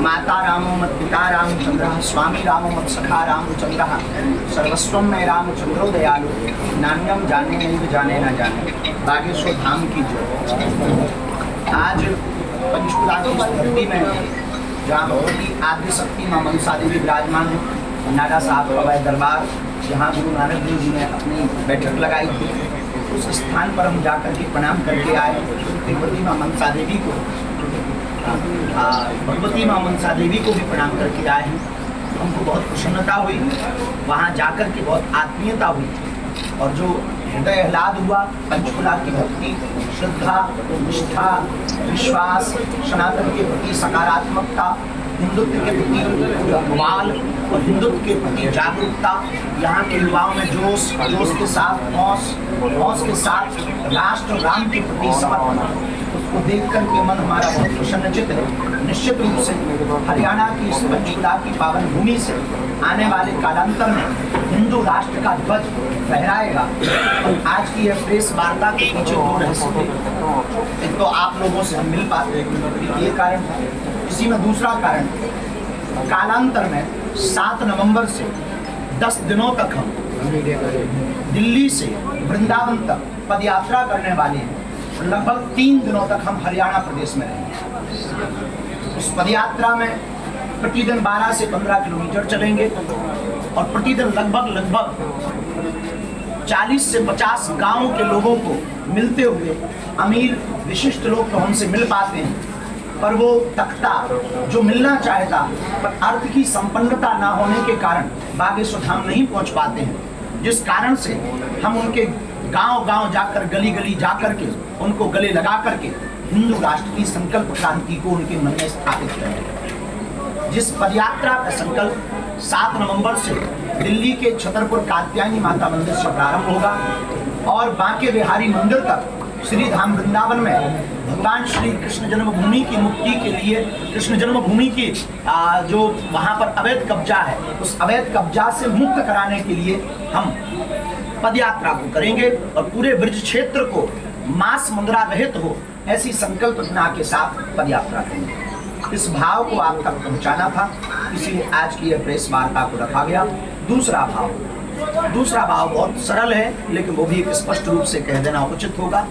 माता रामो मत पिता रामचंद्र स्वामी रामो मत सखा रामचंद्र सर्वस्वम में रामचंद्रो दयालु नान्यम जाने नहीं जाने न जाने। बागेश्वर धाम की जो आज पंचकुला की इस धरती में जहाँ भगवती आद्य शक्ति माँ मनसा देवी विराजमान है, नाडा साहब हवाई दरबार जहाँ गुरु नानक देव जी ने अपनी बैठक लगाई थी, उस स्थान पर हम जाकर के प्रणाम करके आए। भगवती माँ मनसा देवी को भगवती माँ मनसा देवी को भी प्रणाम करके आए हैं। हमको बहुत प्रसन्नता हुई, वहाँ जाकर के बहुत आत्मीयता हुई और जो हृदय आह्लाद हुआ। पंचकुला की भक्ति, श्रद्धा, निष्ठा, विश्वास, सनातन के प्रति सकारात्मकता, हिंदुत्व के प्रति उबाल और हिंदुत्व के प्रति जागरूकता, यहाँ के युवाओं में जोश के साथ हौस के साथ राष्ट्र राम के प्रति समर्पण, उसको देख कर के मन हमारा बहुत प्रसन्नचित्त है। निश्चित रूप से हरियाणा की इस पंचकुला की पावन भूमि से आने वाले कालांतर में हिंदू राष्ट्र का ध्वज फहराएगा। और आज की यह प्रेस वार्ता के पीछे दो रहस्य थे। एक तो आप लोगों से हम मिल पाते हैं, ये कारण है। इसी में दूसरा कारण, कालांतर में 7 नवंबर से 10 दिनों तक हम दिल्ली से वृंदावन तक पद यात्रा करने वाले हैं। लगभग 3 दिनों तक हम हरियाणा प्रदेश में रहेंगे। उस पद यात्रा में प्रतिदिन 12 से 15 किलोमीटर चलेंगे और प्रतिदिन लगभग 40 से 50 गांवों के लोगों को मिलते हुए, अमीर विशिष्ट लोग तो हमसे मिल पाते हैं पर वो तख्ता जो मिलना चाहता पर अर्थ की संपन्नता ना होने के कारण बागेश्वर धाम नहीं पहुंच पाते हैं, जिस कारण से हम उनके गांव जाकर, गली जाकर के उनको गले लगा करके हिंदू राष्ट्र की संकल्प क्रांति को उनके मन में स्थापित करेंगे। जिस पदयात्रा का संकल्प 7 नवंबर से दिल्ली के छतरपुर कात्यायनी माता मंदिर से प्रारंभ होगा और बांके बिहारी मंदिर तक श्री धाम वृंदावन में भगवान श्री कृष्ण जन्मभूमि की मुक्ति के लिए, कृष्ण जन्मभूमि की जो वहाँ पर अवैध कब्जा है, उस अवैध कब्जा से मुक्त कराने के लिए हम पदयात्रा को करेंगे और पूरे ब्रज क्षेत्र को मांस मुद्रा रहित हो ऐसी संकल्पना के साथ पदयात्रा करेंगे। इस भाव को आप तक पहुंचाना था, इसीलिए आज की यह प्रेस वार्ता को रखा गया। दूसरा भाव बहुत सरल है, लेकिन वो भी एक स्पष्ट रूप से कह देना उचित होगा।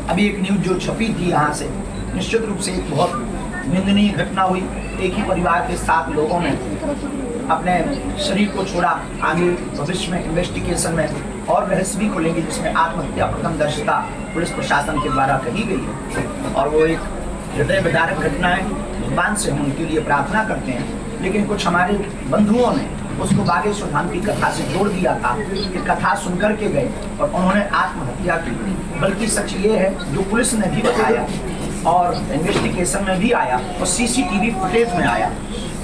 अभी एक न्यूज जो छपी थी यहाँ से, निश्चित रूप से एक बहुत निंदनीय घटना हुई। एक ही परिवार के 7 लोगों ने अपने शरीर को छोड़ा। आगे भविष्य में इन्वेस्टिगेशन में और रहस्य भी खोलेंगे, जिसमें आत्महत्या प्रथमदर्शिता पुलिस प्रशासन के द्वारा कही गई है और वो एक हृदय विदारक घटना है। भगवान से हम उनके लिए प्रार्थना करते हैं, लेकिन कुछ हमारे बंधुओं ने उसको बागेश्वर धाम की कथा से जोड़ दिया था कि कथा सुनकर के गए और उन्होंने आत्महत्या की। बल्कि सच ये है जो पुलिस ने भी बताया और इन्वेस्टिगेशन में भी आया और सीसीटीवी फुटेज में आया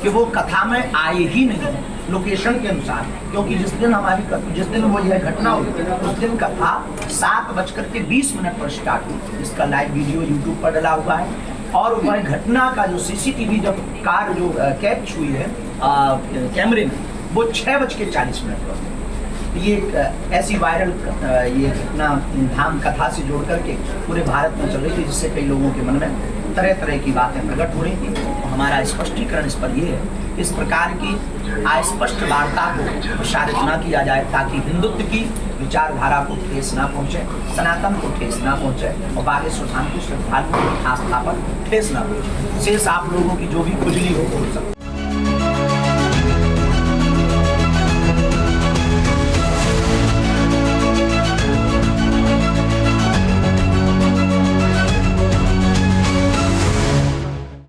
कि वो कथा में आए ही नहीं लोकेशन के अनुसार, क्योंकि जिस दिन वो यह घटना हुई उस दिन कथा 7:20 पर स्टार्ट हुई। इसका लाइव वीडियो यूट्यूब पर डला हुआ है और वह घटना का जो सीसीटीवी जब कार जो कैच हुई है कैमरे में, वो 6:40 पर। ये ऐसी वायरल ये घटना धाम कथा से जोड़ करके पूरे भारत में चल रही थी, जिससे कई लोगों के मन में तरह की बातें प्रकट हो रही थी। तो हमारा स्पष्टीकरण इस पर ये है, इस प्रकार की अस्पष्ट वार्ता को प्रसारित न किया जाए ताकि हिंदुत्व की विचारधारा को ठेस ना पहुँचे, सनातन को ठेस ना पहुँचे और बागेश्वर धाम की श्रद्धालुओं की आस्था पर ठेस ना पहुँचे। शेष आप लोगों की जो भी खुजली हो सकती